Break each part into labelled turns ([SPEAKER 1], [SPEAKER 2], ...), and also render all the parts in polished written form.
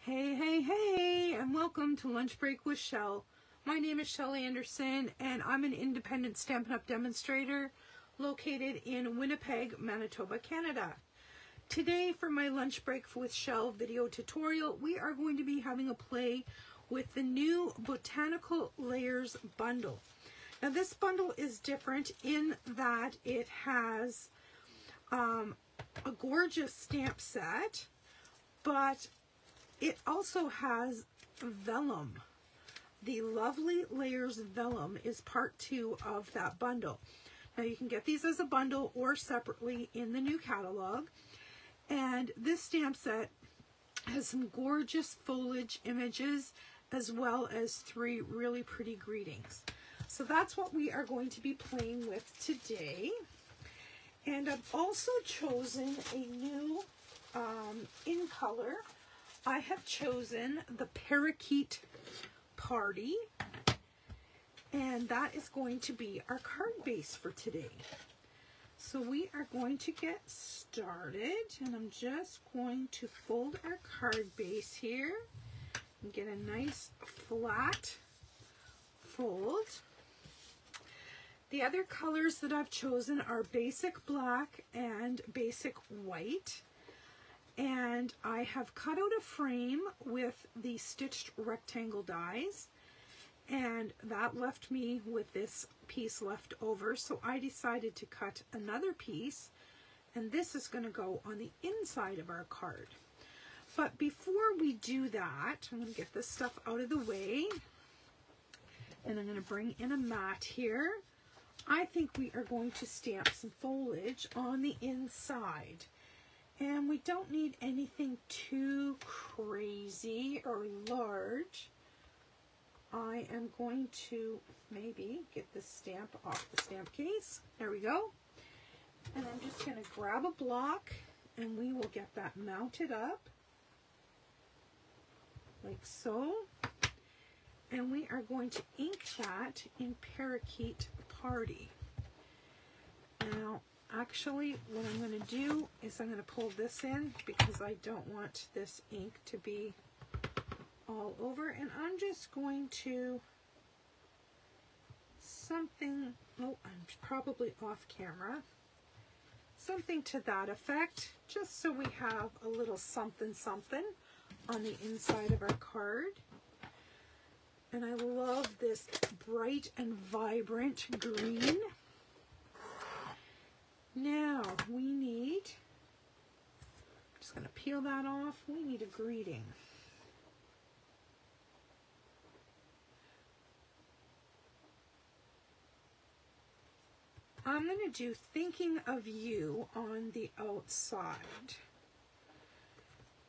[SPEAKER 1] Hey, and welcome to Lunch Break with Shel. My name is Shel Anderson, and I'm an independent Stampin' Up! Demonstrator located in Winnipeg, Manitoba, Canada. Today, for my Lunch Break with Shel video tutorial, we are going to be having a play with the new Botanical Layers bundle. Now, this bundle is different in that it has a gorgeous stamp set, but it also has vellum. The Lovely Layers vellum is part 2 of that bundle. Now you can get these as a bundle or separately in the new catalog. And this stamp set has some gorgeous foliage images as well as 3 really pretty greetings. So that's what we are going to be playing with today. And I've also chosen a new in color. I have chosen the Parakeet Party, and that is going to be our card base for today. So we are going to get started, and I'm just going to fold our card base here and get a nice flat fold. The other colors that I've chosen are basic black and basic white. And I have cut out a frame with the stitched rectangle dies, and that left me with this piece left over, so I decided to cut another piece, and this is going to go on the inside of our card. But before we do that, I'm going to get this stuff out of the way, and I'm going to bring in a mat here. I think we are going to stamp some foliage on the inside. And we don't need anything too crazy or large. I am going to maybe get this stamp off the stamp case. There we go. And I'm just going to grab a block and we will get that mounted up like so. And we are going to ink that in Parakeet Party. Now, actually, what I'm going to do is I'm going to pull this in because I don't want this ink to be all over. And I'm just going to something, oh, I'm probably off camera, something to that effect, just so we have a little something on the inside of our card. And I love this bright and vibrant green. Now we need, I'm just going to peel that off, we need a greeting. I'm going to do Thinking of You on the outside.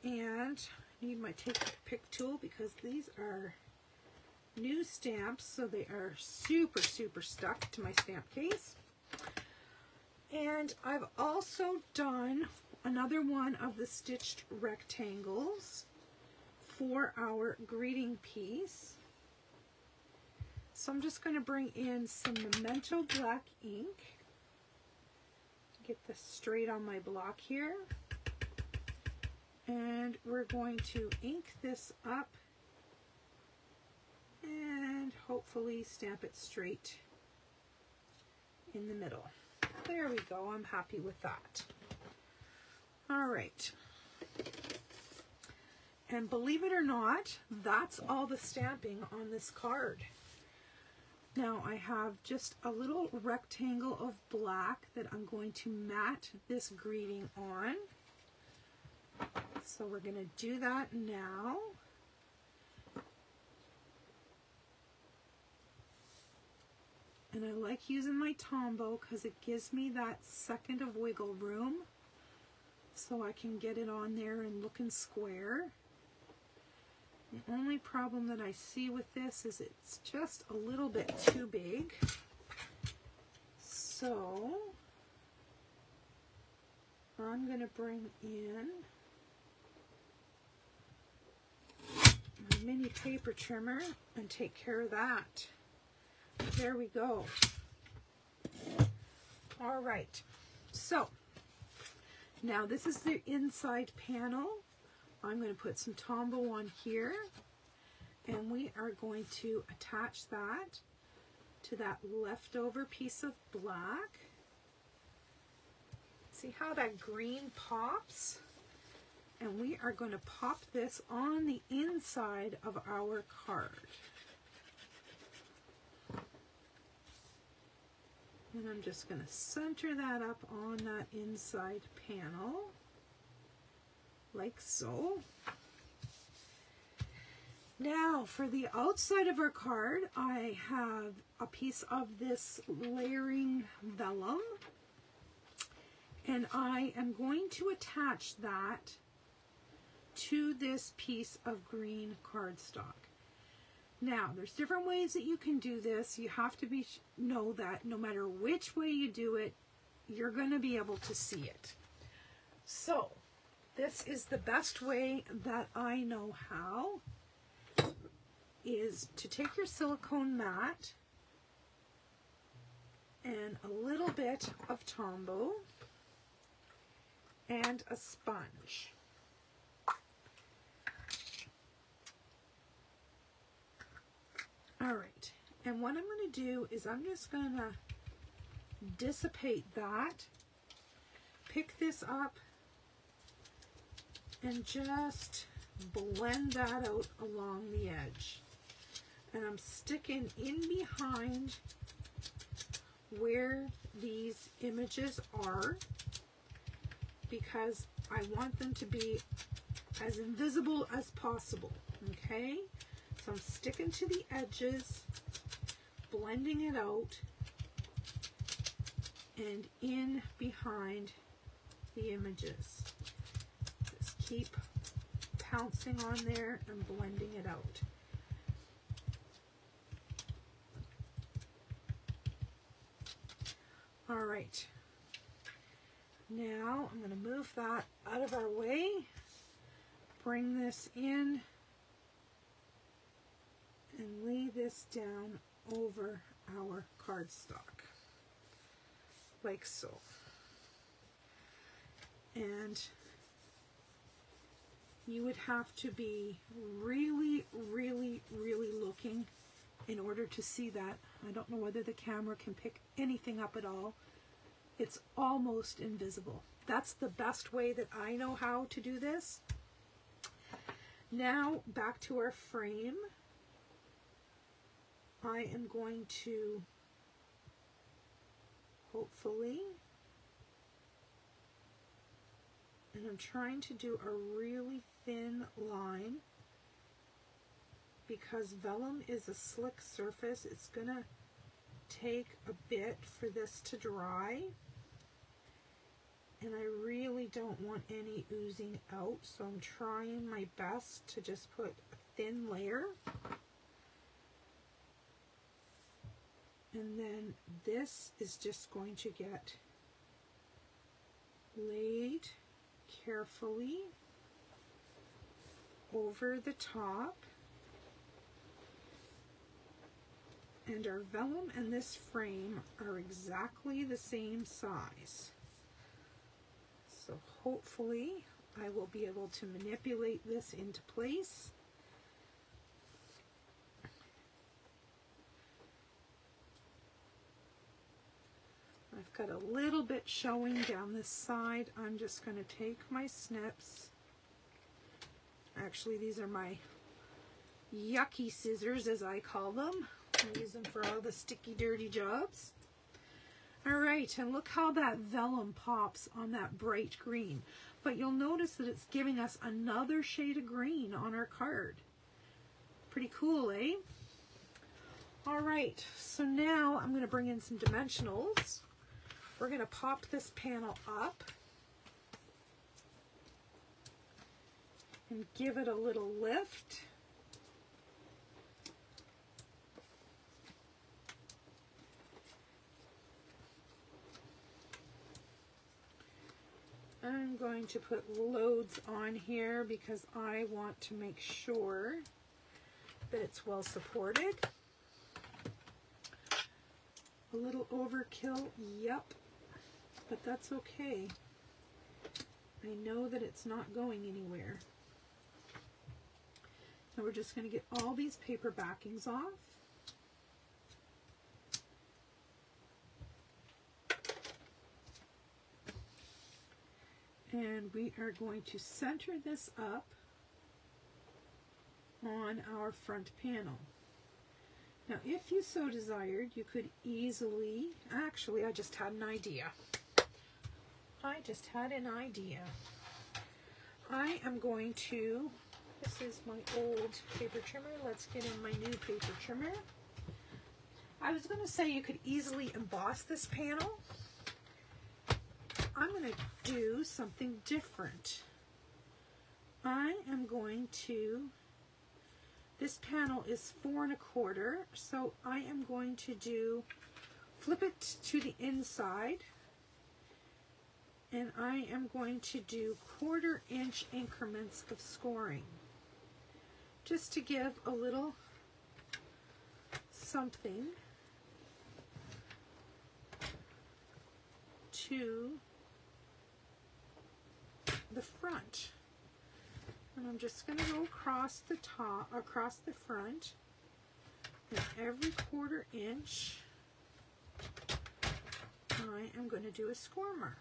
[SPEAKER 1] And I need my Take Pick tool because these are new stamps, so they are super stuck to my stamp case. And I've also done another one of the stitched rectangles for our greeting piece. So I'm just going to bring in some Memento black ink. Get this straight on my block here. And we're going to ink this up and hopefully stamp it straight in the middle. There we go. I'm happy with that. All right. And believe it or not, that's all the stamping on this card. Now I have just a little rectangle of black that I'm going to mat this greeting on. So we're going to do that now. And I like using my Tombow because it gives me that second of wiggle room so I can get it on there and looking square. The only problem that I see with this is it's just a little bit too big. So I'm going to bring in my mini paper trimmer and take care of that. There we go. All right, so now this is the inside panel I'm going to put some Tombow on here, and we are going to attach that to that leftover piece of black. See how that green pops? And we are going to pop this on the inside of our card. And I'm just going to center that up on that inside panel, like so. Now for the outside of our card, I have a piece of this layering vellum, and I am going to attach that to this piece of green cardstock. Now, there's different ways that you can do this. You have to know that no matter which way you do it, you're going to be able to see it. So, this is the best way that I know how, is to take your silicone mat and a little bit of Tombow and a sponge. All right, and what I'm going to do is I'm just going to dissipate that, pick this up, and just blend that out along the edge. And I'm sticking in behind where these images are, because I want them to be as invisible as possible, okay? So I'm sticking to the edges, blending it out, and in behind the images. Just keep pouncing on there and blending it out. All right. Now I'm going to move that out of our way, bring this in, and lay this down over our cardstock, like so. And you would have to be really, really, really looking in order to see that. I don't know whether the camera can pick anything up at all. It's almost invisible. That's the best way that I know how to do this. Now back to our frame. I am going to hopefully, and I'm trying to do a really thin line because vellum is a slick surface. It's gonna take a bit for this to dry, and I really don't want any oozing out, so I'm trying my best to just put a thin layer. And then this is just going to get laid carefully over the top. And our vellum and this frame are exactly the same size. So hopefully I will be able to manipulate this into place. I've got a little bit showing down this side. I'm just going to take my snips. Actually, these are my yucky scissors, as I call them. I use them for all the sticky, dirty jobs. All right, and look how that vellum pops on that bright green. But you'll notice that it's giving us another shade of green on our card. Pretty cool, eh? All right, so now I'm going to bring in some dimensionals. We're going to pop this panel up and give it a little lift. I'm going to put loads on here because I want to make sure that it's well supported. A little overkill, yep, but that's okay. I know that it's not going anywhere. Now we're just going to get all these paper backings off. And we are going to center this up on our front panel. Now, if you so desired, you could easily, actually, I just had an idea. I am going to, this is my old paper trimmer. Let's get in my new paper trimmer. I was going to say you could easily emboss this panel. I'm going to do something different. I am going to, this panel is 4 1/4, so I am going to do, flip it to the inside, and I am going to do 1/4 inch increments of scoring, just to give a little something to the front. And I'm just going to go across the top, across the front, and every 1/4 inch I am going to do a score mark.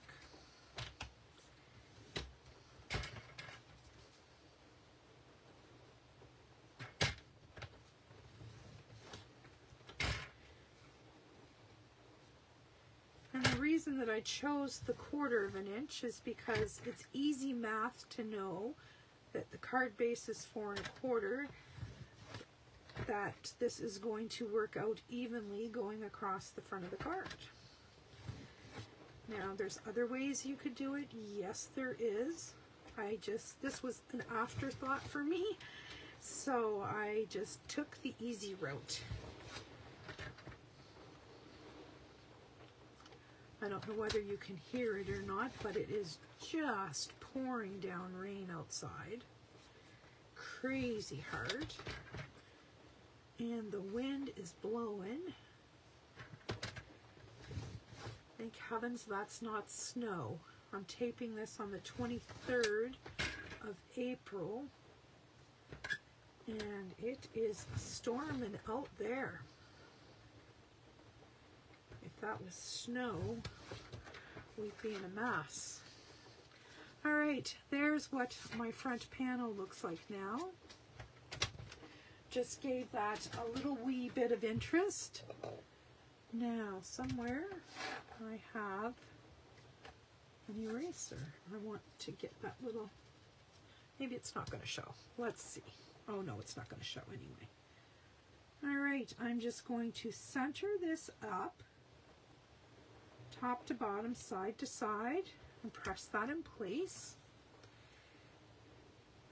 [SPEAKER 1] And the reason that I chose the 1/4 inch is because it's easy math to know that the card base is 4 1/4, that this is going to work out evenly going across the front of the card. Now, there's other ways you could do it. Yes, there is. This was an afterthought for me, so I just took the easy route. I don't know whether you can hear it or not, but it is just pouring down rain outside. Crazy hard. And the wind is blowing. Thank heavens that's not snow. I'm taping this on the 23rd of April. And it is storming out there. If that was snow, we'd be in a mess. All right, there's what my front panel looks like now. Just gave that a little wee bit of interest. Now, somewhere I have an eraser. I want to get that little, maybe it's not going to show. Let's see. Oh no, it's not going to show anyway. All right, I'm just going to center this up, top to bottom, side to side, and press that in place.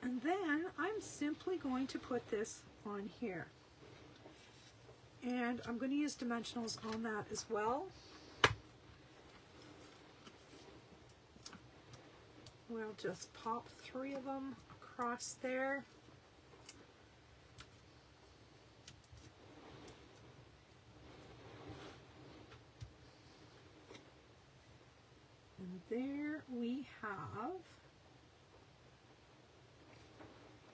[SPEAKER 1] And then I'm simply going to put this on here. And I'm going to use dimensionals on that as well. We'll just pop 3 of them across there. And there we have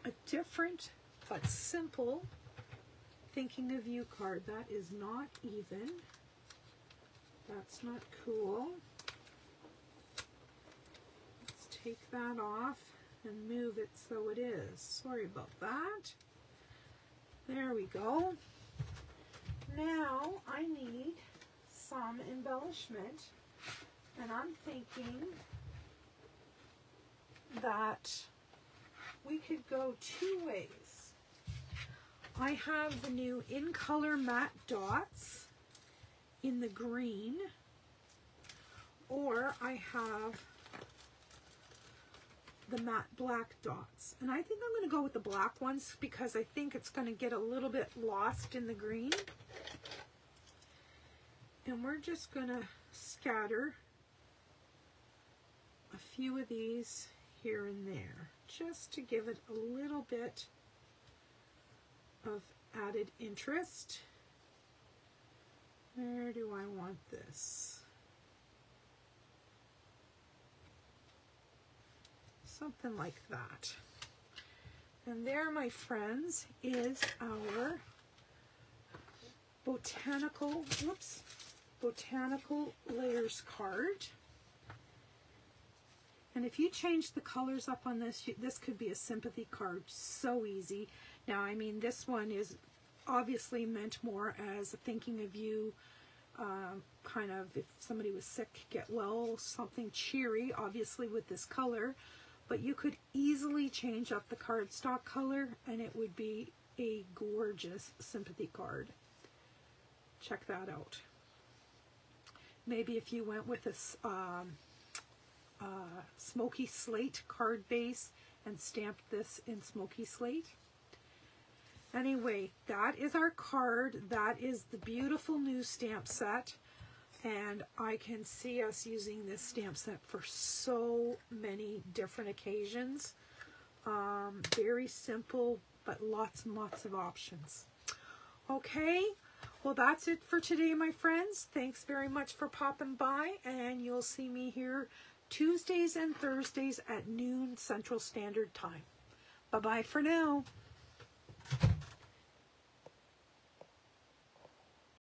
[SPEAKER 1] a different but simple Thinking of You card. That is not even. That's not cool. Let's take that off and move it so it is. Sorry about that. There we go. Now I need some embellishment. And I'm thinking that we could go 2 ways. I have the new In Color Matte Dots in the green, or I have the matte black dots. And I think I'm going to go with the black ones because I think it's going to get a little bit lost in the green. And we're just going to scatter a few of these here and there, just to give it a little bit of added interest. Where do I want this? Something like that. And there, my friends, is our Botanical Layers card. And if you change the colors up on this, this could be a sympathy card. So easy. Now, I mean, this one is obviously meant more as thinking of you, kind of if somebody was sick, get well, something cheery, obviously with this color. But you could easily change up the cardstock color and it would be a gorgeous sympathy card. Check that out. Maybe if you went with a smoky slate card base and stamped this in smoky slate. Anyway, that is our card. That is the beautiful new stamp set. And I can see us using this stamp set for so many different occasions. Very simple, but lots and lots of options. Okay, well that's it for today, my friends. Thanks very much for popping by, and you'll see me here Tuesdays and Thursdays at noon Central Standard Time. Bye-bye for now.